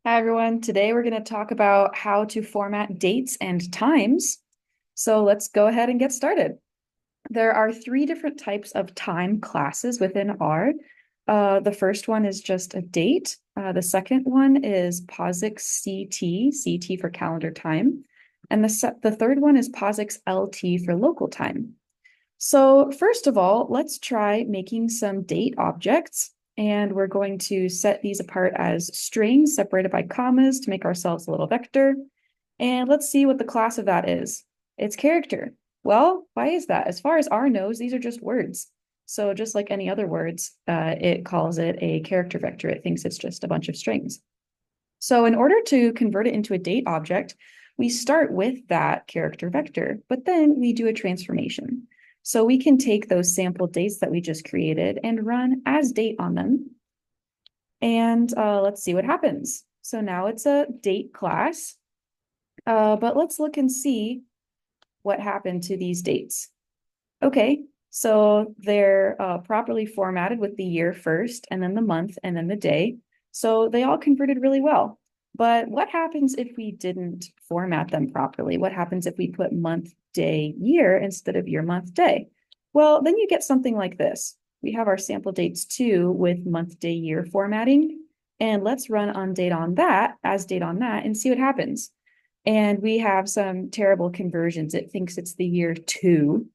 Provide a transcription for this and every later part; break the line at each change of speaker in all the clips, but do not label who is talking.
Hi, everyone. Today we're going to talk about how to format dates and times. So let's go ahead and get started. There are three different types of time classes within R. The first one is just a date. The second one is POSIX CT, CT for calendar time. And the third one is POSIX LT for local time. So first of all, let's try making some date objects. And we're going to set these apart as strings separated by commas to make ourselves a little vector. And let's see what the class of that is. It's character. Well, why is that? As far as R knows, these are just words. So just like any other words, it calls it a character vector. It thinks it's just a bunch of strings. So in order to convert it into a date object, we start with that character vector, but then we do a transformation. So we can take those sample dates that we just created and run as date on them. And let's see what happens. So now it's a date class, but let's look and see what happened to these dates. Okay, so they're properly formatted with the year first, and then the month, and then the day. So they all converted really well. But what happens if we didn't format them properly? What happens if we put month, day, year instead of year, month, day? Well, then you get something like this. We have our sample dates too with month, day, year formatting. And let's run on date on that as date on that and see what happens. And we have some terrible conversions. It thinks it's the year two,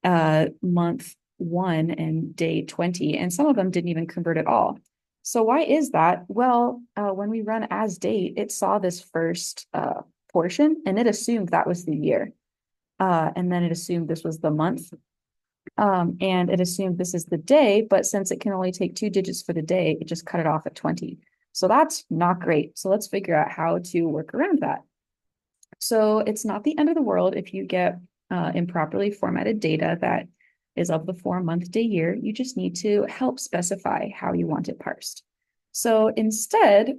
month one, and day 20. And some of them didn't even convert at all. So why is that? Well, when we run as date, it saw this first portion and it assumed that was the year. And then it assumed this was the month. And it assumed this is the day, but since it can only take 2 digits for the day, it just cut it off at 20. So that's not great. So let's figure out how to work around that. So it's not the end of the world if you get improperly formatted data that is of the form month, day, year. You just need to help specify how you want it parsed. So instead,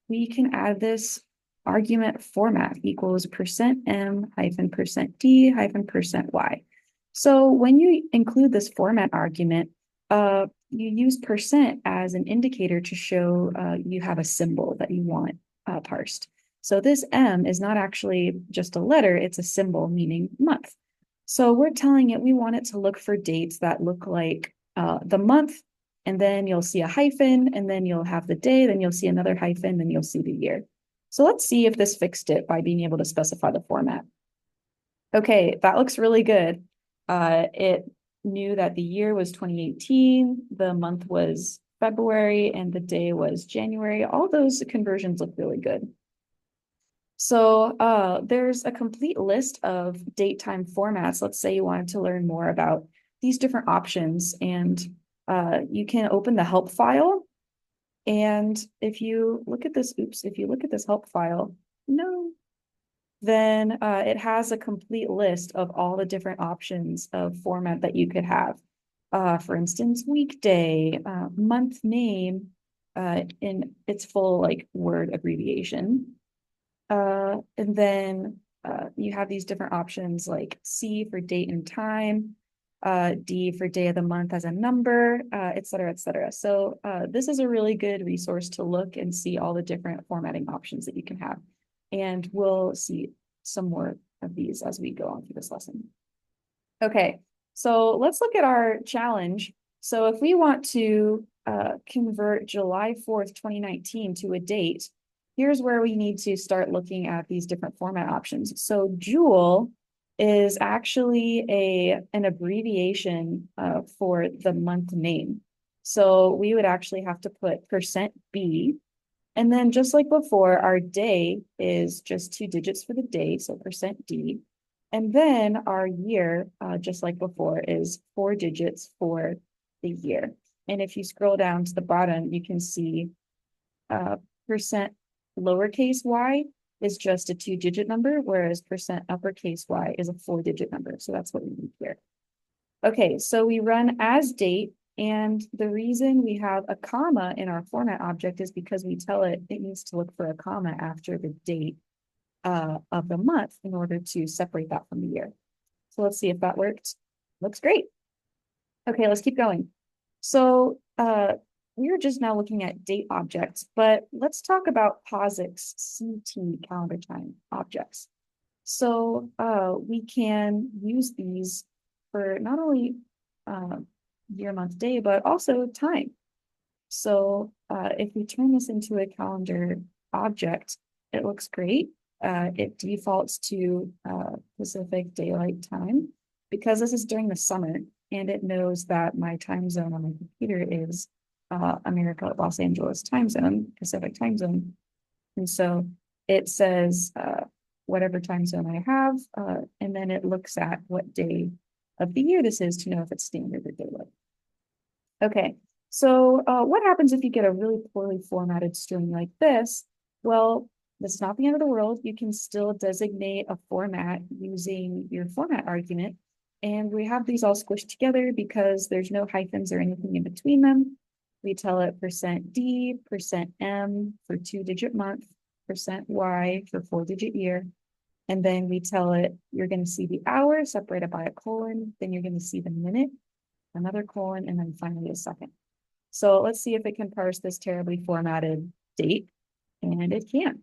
we can add this argument format equals %m hyphen %d hyphen %y. So when you include this format argument, you use % as an indicator to show you have a symbol that you want parsed. So this M is not actually just a letter, it's a symbol meaning month. So we're telling it we want it to look for dates that look like the month, and then you'll see a hyphen, and then you'll have the day, then you'll see another hyphen, then you'll see the year. So let's see if this fixed it by being able to specify the format. Okay, that looks really good. It knew that the year was 2018, the month was February, and the day was January. All those conversions look really good. So there's a complete list of date time formats. Let's say you wanted to learn more about these different options, and you can open the help file. And if you look at this, if you look at this help file, no, then it has a complete list of all the different options of format that you could have. For instance, weekday, month name, in its full like word abbreviation. And then you have these different options like C for date and time, D for day of the month as a number, et cetera, et cetera. So this is a really good resource to look and see all the different formatting options that you can have. And we'll see some more of these as we go on through this lesson. Okay, so let's look at our challenge. So if we want to convert July 4th, 2019 to a date, here's where we need to start looking at these different format options. So Joule is actually an abbreviation for the month name. So we would actually have to put %B. And then just like before, our day is just 2 digits for the day, so %D. And then our year, just like before, is 4 digits for the year. And if you scroll down to the bottom, you can see % lowercase y is just a 2-digit number, whereas % uppercase y is a 4-digit number. So that's what we need here. Okay, so we run as date, and the reason we have a comma in our format object is because we tell it needs to look for a comma after the date of the month in order to separate that from the year. So let's see if that worked. Looks great. Okay, let's keep going. So we are just now looking at date objects, but let's talk about POSIX CT calendar time objects. So we can use these for not only year, month, day, but also time. So if we turn this into a calendar object, it looks great. It defaults to Pacific Daylight Time because this is during the summer and it knows that my time zone on my computer is America, Los Angeles time zone, Pacific time zone. And so it says whatever time zone I have, and then it looks at what day of the year this is to know if it's standard or daylight. Okay, so what happens if you get a really poorly formatted string like this? Well, that's not the end of the world. You can still designate a format using your format argument. And we have these all squished together because there's no hyphens or anything in between them. We tell it %D, %M for 2-digit month, %Y for 4-digit year. And then we tell it, you're going to see the hour separated by a colon, then you're going to see the minute, another colon, and then finally a second. So let's see if it can parse this terribly formatted date, and it can.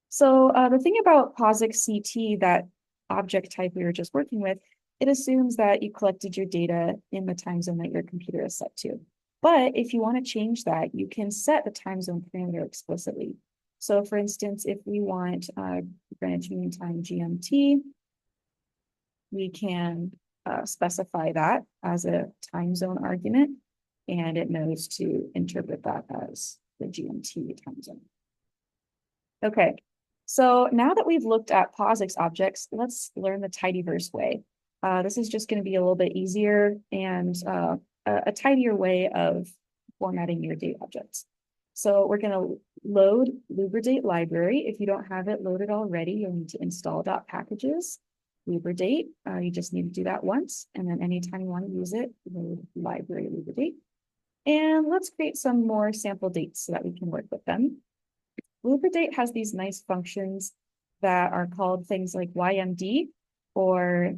So the thing about POSIX CT, that object type we were just working with, it assumes that you collected your data in the time zone that your computer is set to. But if you want to change that, you can set the time zone parameter explicitly. So for instance, if we want Greenwich Mean Time GMT, we can specify that as a time zone argument, and it knows to interpret that as the GMT time zone. Okay, so now that we've looked at POSIX objects, let's learn the tidyverse way. This is just going to be a little bit easier and a tidier way of formatting your date objects. So we're going to load Lubridate library. If you don't have it loaded already, you'll need to install .packages, Lubridate. You just need to do that once, and then anytime you want to use it, load library Lubridate. And let's create some more sample dates so that we can work with them. Lubridate has these nice functions that are called things like YMD or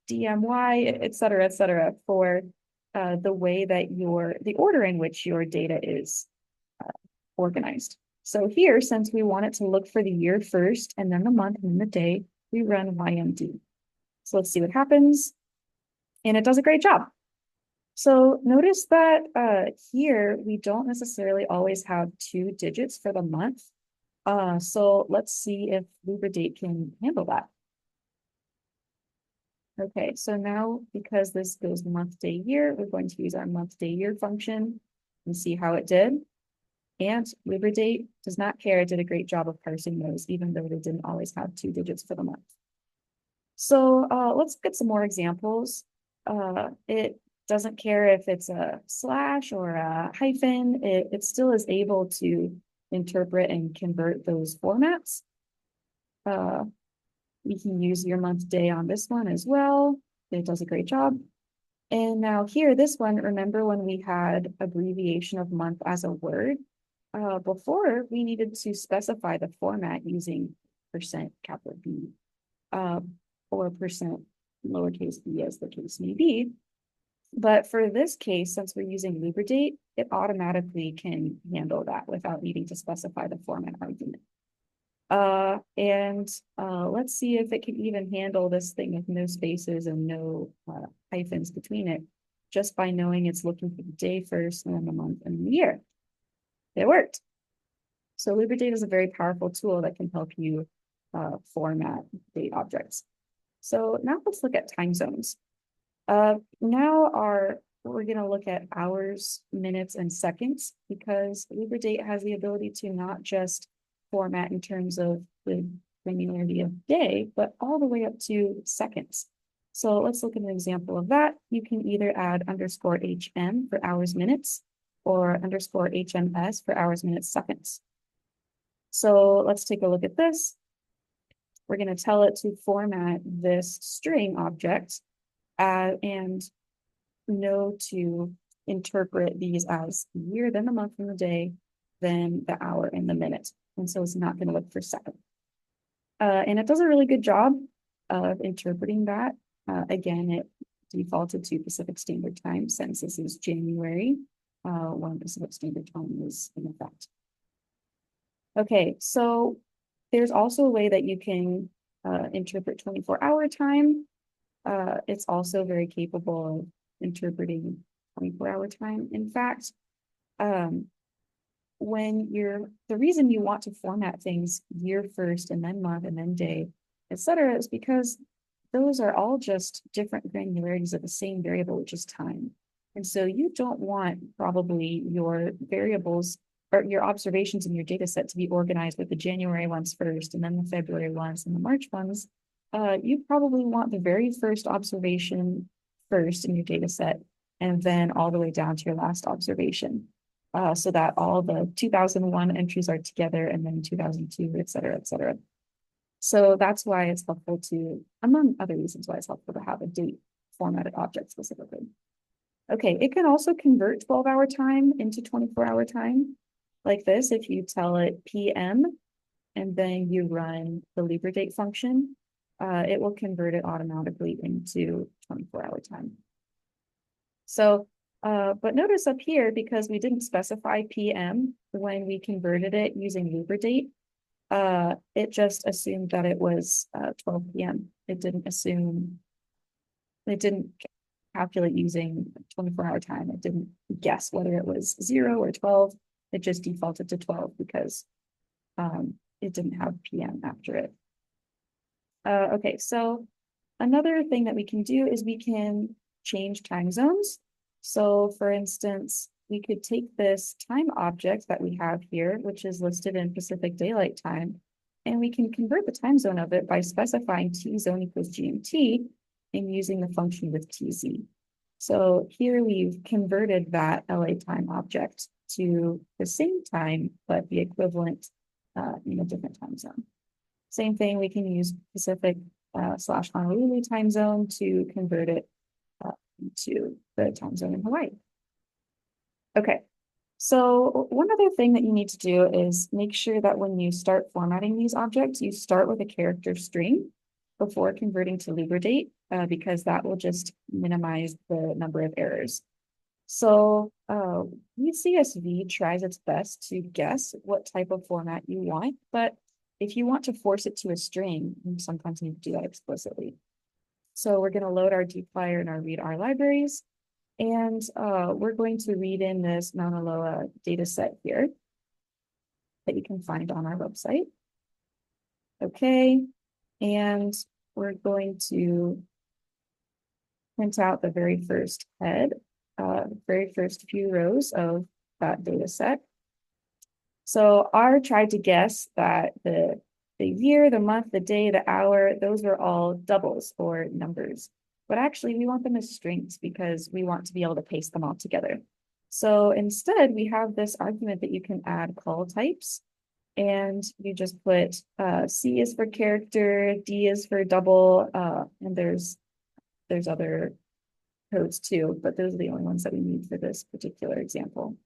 DMY, et cetera, for the way that the order in which your data is organized. So here, since we want it to look for the year first and then the month and then the day, we run YMD. So let's see what happens. And it does a great job. So notice that here we don't necessarily always have 2 digits for the month. So let's see if Lubridate can handle that. Okay, so now because this goes month, day, year, we're going to use our month, day, year function and see how it did. And Lubridate does not care. It did a great job of parsing those, even though they didn't always have 2 digits for the month. So let's get some more examples. It doesn't care if it's a slash or a hyphen. It still is able to interpret and convert those formats. We can use your month day on this one as well. It does a great job. And now here, this one, remember when we had abbreviation of month as a word? Before, we needed to specify the format using %B or %lowercase b as the case may be. But for this case, since we're using Lubridate, it automatically can handle that without needing to specify the format argument. Let's see if it can even handle this thing with no spaces and no hyphens between it, just by knowing it's looking for the day first and then the month and the year. It worked. So Lubridate is a very powerful tool that can help you format date objects. So now let's look at time zones. Now we're going to look at hours, minutes, and seconds, because Lubridate has the ability to not just format in terms of the granularity of day, but all the way up to seconds. So let's look at an example of that. You can either add _HM for hours, minutes, or _HMS for hours, minutes, seconds. So let's take a look at this. We're going to tell it to format this string object and know to interpret these as the year, then the month and the day, then the hour and the minute. And so it's not going to look for second. And it does a really good job of interpreting that. Again, it defaulted to Pacific Standard Time since this is January. when Pacific Standard Time is in effect. Okay, so there's also a way that you can interpret 24-hour time. It's also very capable of interpreting 24-hour time. In fact, the reason you want to format things year first and then month and then day, etc., is because those are all just different granularities of the same variable, which is time. And so you don't want probably your variables or your observations in your data set to be organized with the January ones first and then the February ones and the March ones. You probably want the very first observation first in your data set and then all the way down to your last observation. So that all the 2001 entries are together and then 2002, et cetera, et cetera. So that's why it's helpful to, among other reasons why it's helpful to have a date formatted object specifically. Okay, it can also convert 12-hour time into 24-hour time like this. If you tell it PM and then you run the Lubridate function, it will convert it automatically into 24-hour time. So, but notice up here, because we didn't specify PM when we converted it using Lubridate, it just assumed that it was 12 p.m. It didn't calculate using 24-hour time. It didn't guess whether it was 0 or 12. It just defaulted to 12 because it didn't have PM after it. Okay, so another thing that we can do is we can change time zones. So for instance, we could take this time object that we have here, which is listed in Pacific Daylight Time, and we can convert the time zone of it by specifying T zone equals GMT and using the function with TZ. So here we've converted that LA time object to the same time, but the equivalent in a different time zone. Same thing, we can use Pacific / Honolulu time zone to convert it to the time zone in Hawaii. Okay, so one other thing that you need to do is make sure that when you start formatting these objects, you start with a character string before converting to Lubridate, because that will just minimize the number of errors. So CSV tries its best to guess what type of format you want, but if you want to force it to a string, you sometimes need to do that explicitly. So we're going to load our dplyr and our readr libraries, and we're going to read in this Mauna Loa data set here that you can find on our website. Okay, and we're going to print out the very first head, very first few rows of that data set. So R tried to guess that the year, the month, the day, the hour, those are all doubles or numbers. But actually we want them as strings because we want to be able to paste them all together. So instead we have this argument that you can add call types, and you just put C is for character, D is for double, and there's other codes too, but those are the only ones that we need for this particular example.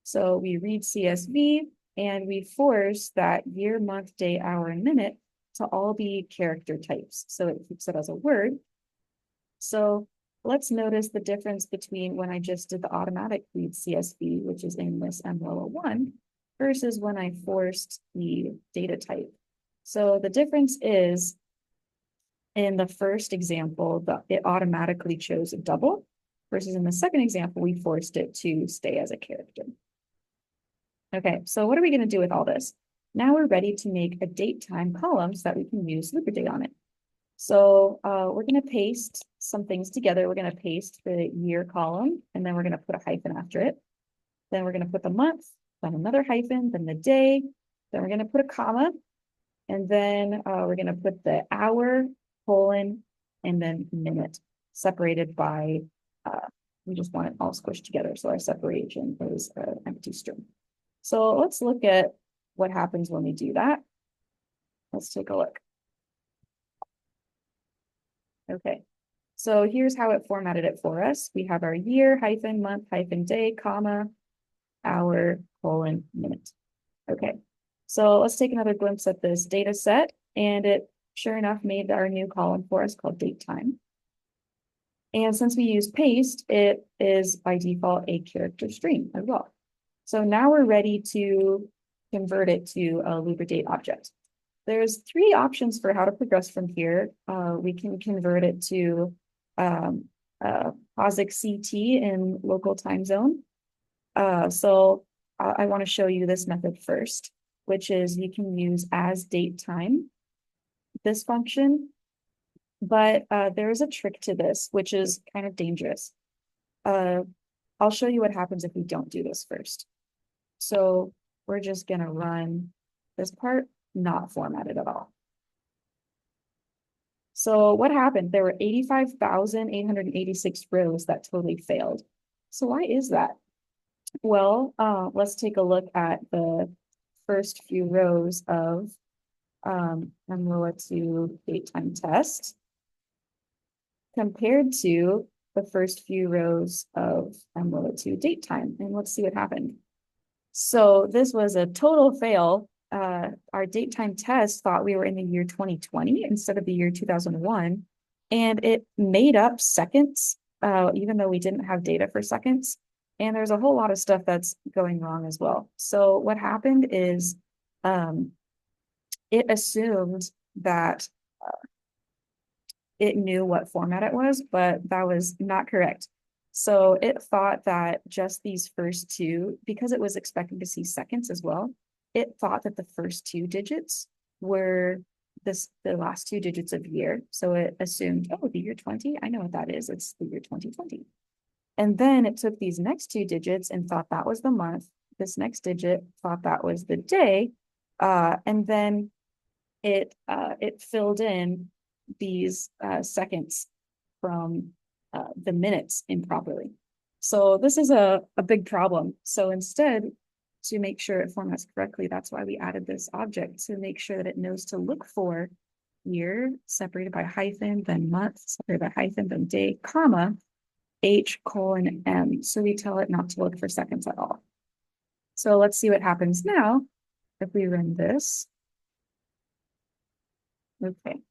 So we read CSV and we force that year, month, day, hour, and minute to all be character types. So it keeps it as a word. So let's notice the difference between when I just did the automatic read CSV, which is in this MLO1, versus when I forced the data type. So the difference is in the first example, it automatically chose a double, versus in the second example, we forced it to stay as a character. Okay, so what are we going to do with all this? Now we're ready to make a date time column so that we can use Lubridate on it. So we're going to paste some things together. We're going to paste the year column, and then we're going to put a hyphen after it. Then we're going to put the month, then another hyphen, then the day, then we're going to put a comma, and then we're going to put the hour, colon, and then minute, separated by, we just want it all squished together. So our separation is an empty string. So let's look at what happens when we do that. Let's take a look. Okay, so here's how it formatted it for us. We have our year, hyphen, month, hyphen, day, comma, hour, colon, minute. Okay, so let's take another glimpse at this data set, and it sure enough made our new column for us called date time. And since we use paste, it is by default a character string as well. So now we're ready to convert it to a Lubridate object. There's three options for how to progress from here. We can convert it to POSIX CT in local time zone. So I want to show you this method first, which is you can use as date time, this function, but there is a trick to this, which is kind of dangerous. I'll show you what happens if we don't do this first. So we're just going to run this part, not formatted at all. So what happened? There were 85,886 rows that totally failed. So why is that? Well, let's take a look at the first few rows of MLOA 2 date time test compared to the first few rows of MLOA 2 date time. And let's see what happened. So this was a total fail. Our date time test thought we were in the year 2020 instead of the year 2001. And it made up seconds, even though we didn't have data for seconds. And there's a whole lot of stuff that's going wrong as well. So what happened is it assumed that it knew what format it was, but that was not correct. So it thought that just these first two, because it was expecting to see seconds as well, it thought that the first two digits were the last two digits of year. So it assumed, oh, the year 20, I know what that is. It's the year 2020. And then it took these next two digits and thought that was the month. This next digit thought that was the day. And then it filled in these seconds from the minutes improperly. So this is a big problem. So instead, to make sure it formats correctly, that's why we added this object to make sure that it knows to look for year separated by hyphen, then month separated by hyphen, then day, comma, H:(M). So we tell it not to look for seconds at all. So let's see what happens now if we run this. Okay.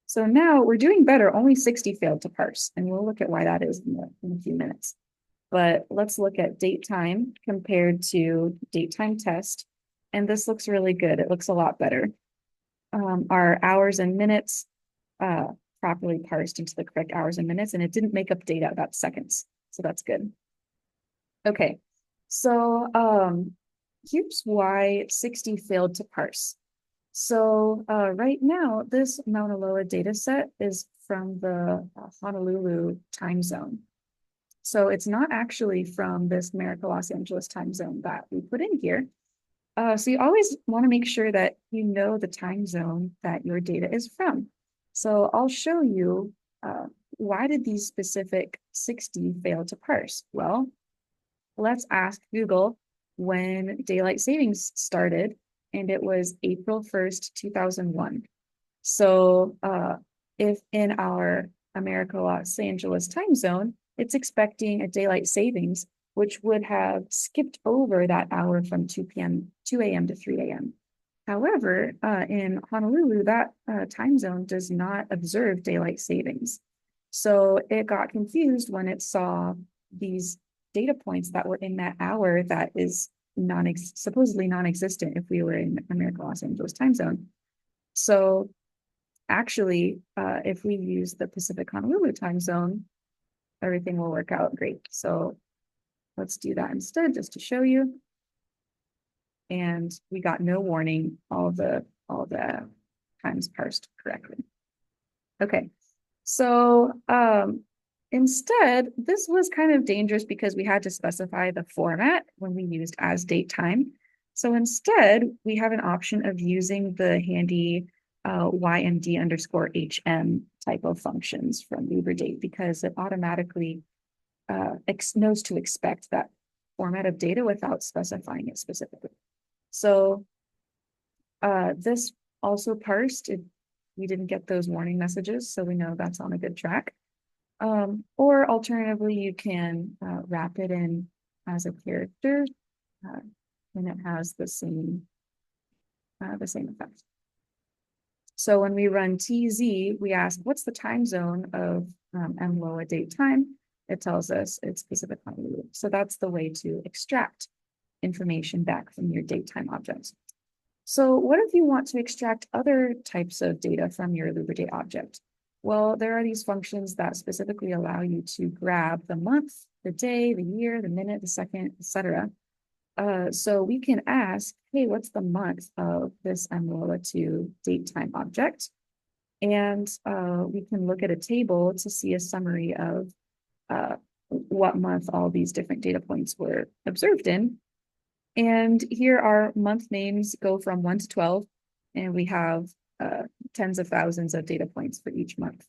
So now we're doing better. Only 60 failed to parse, and we'll look at why that is in a few minutes. But let's look at date time compared to date time test. And this looks really good. It looks a lot better. Our hours and minutes properly parsed into the correct hours and minutes, and it didn't make up data about seconds. So that's good. Okay, so here's why 60 failed to parse. So right now, this Mauna Loa data set is from the Honolulu time zone. So it's not actually from this America Los Angeles time zone that we put in here. So you always want to make sure that you know the time zone that your data is from. So I'll show you why did these specific 60 fail to parse? Well, let's ask Google when daylight savings started, and it was April 1st, 2001. So if in our America Los Angeles time zone, it's expecting a daylight savings, which would have skipped over that hour from 2 a.m. to 3 a.m. However, in Honolulu, that time zone does not observe daylight savings. So it got confused when it saw these data points that were in that hour that is supposedly non-existent if we were in America Los Angeles time zone. So actually, if we use the Pacific Honolulu time zone, everything will work out great. So let's do that instead, just to show you. And we got no warning, all the times parsed correctly. Okay, so instead, this was kind of dangerous because we had to specify the format when we used as date time. So instead, we have an option of using the handy YMD_HM type of functions from Lubridate because it automatically knows to expect that format of data without specifying it specifically. So this also parsed. We didn't get those warning messages, so we know that's on a good track. Or alternatively, you can wrap it in as a character, and it has the same effect. So when we run TZ, we ask, what's the time zone of MLOA date time? It tells us it's Pacific Honolulu. So that's the way to extract information back from your datetime objects. So what if you want to extract other types of data from your Lubridate object? Well, there are these functions that specifically allow you to grab the month, the day, the year, the minute, the second, etc. So we can ask, hey, what's the month of this MLOA2 datetime object? And we can look at a table to see a summary of what month all these different data points were observed in. And here our month names go from 1 to 12, and we have tens of thousands of data points for each month.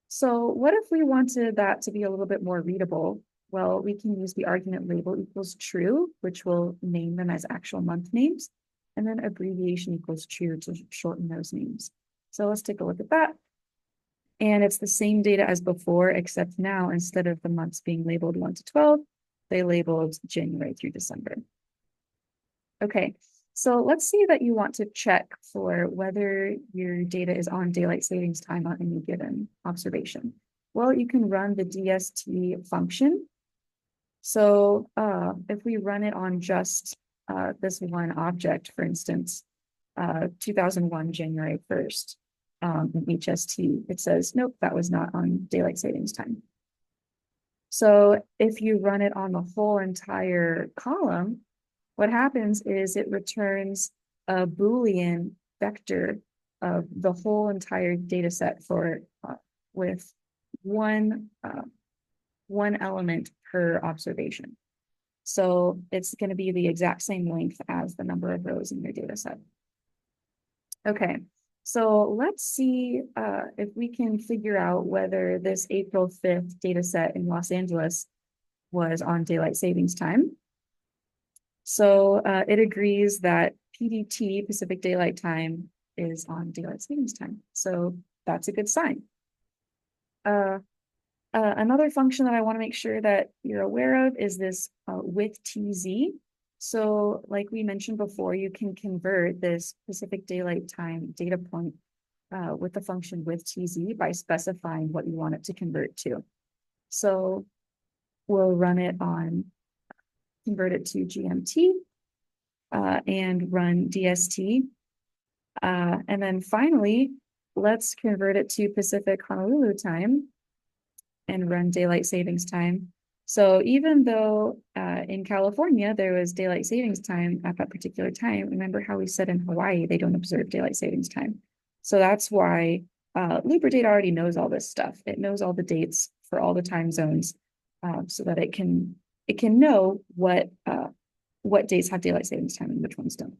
So what if we wanted that to be a little bit more readable? Well, we can use the argument label equals true, which will name them as actual month names, and then abbreviation equals true to shorten those names. So let's take a look at that. And it's the same data as before, except now instead of the months being labeled 1 to 12, they labeled January through December. Okay, so let's say that you want to check for whether your data is on daylight savings time on any given observation. Well, you can run the DST function. So if we run it on just this one object, for instance, 2001 January 1st in HST, it says, nope, that was not on daylight savings time. So if you run it on the whole entire column, what happens is it returns a Boolean vector of the whole entire data set for with one element per observation. So it's going to be the exact same length as the number of rows in your data set. Okay, so let's see if we can figure out whether this April 5th data set in Los Angeles was on daylight savings time. So it agrees that PDT, Pacific Daylight Time, is on daylight savings time. So that's a good sign. Another function that I want to make sure that you're aware of is this with TZ. So like we mentioned before, you can convert this Pacific Daylight Time data point with the function with TZ by specifying what you want it to convert to. So we'll run it on, convert it to GMT and run DST. And then finally, let's convert it to Pacific Honolulu time and run daylight savings time. So even though in California, there was daylight savings time at that particular time, remember how we said in Hawaii, they don't observe daylight savings time. So that's why Lubridate already knows all this stuff. It knows all the dates for all the time zones so that it can know what dates have daylight savings time and which ones don't.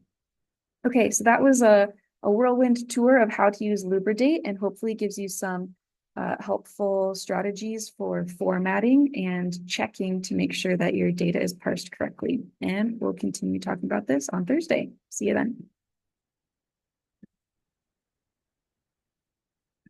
Okay, so that was a whirlwind tour of how to use Lubridate, and hopefully gives you some helpful strategies for formatting and checking to make sure that your data is parsed correctly. And we'll continue talking about this on Thursday. See you then.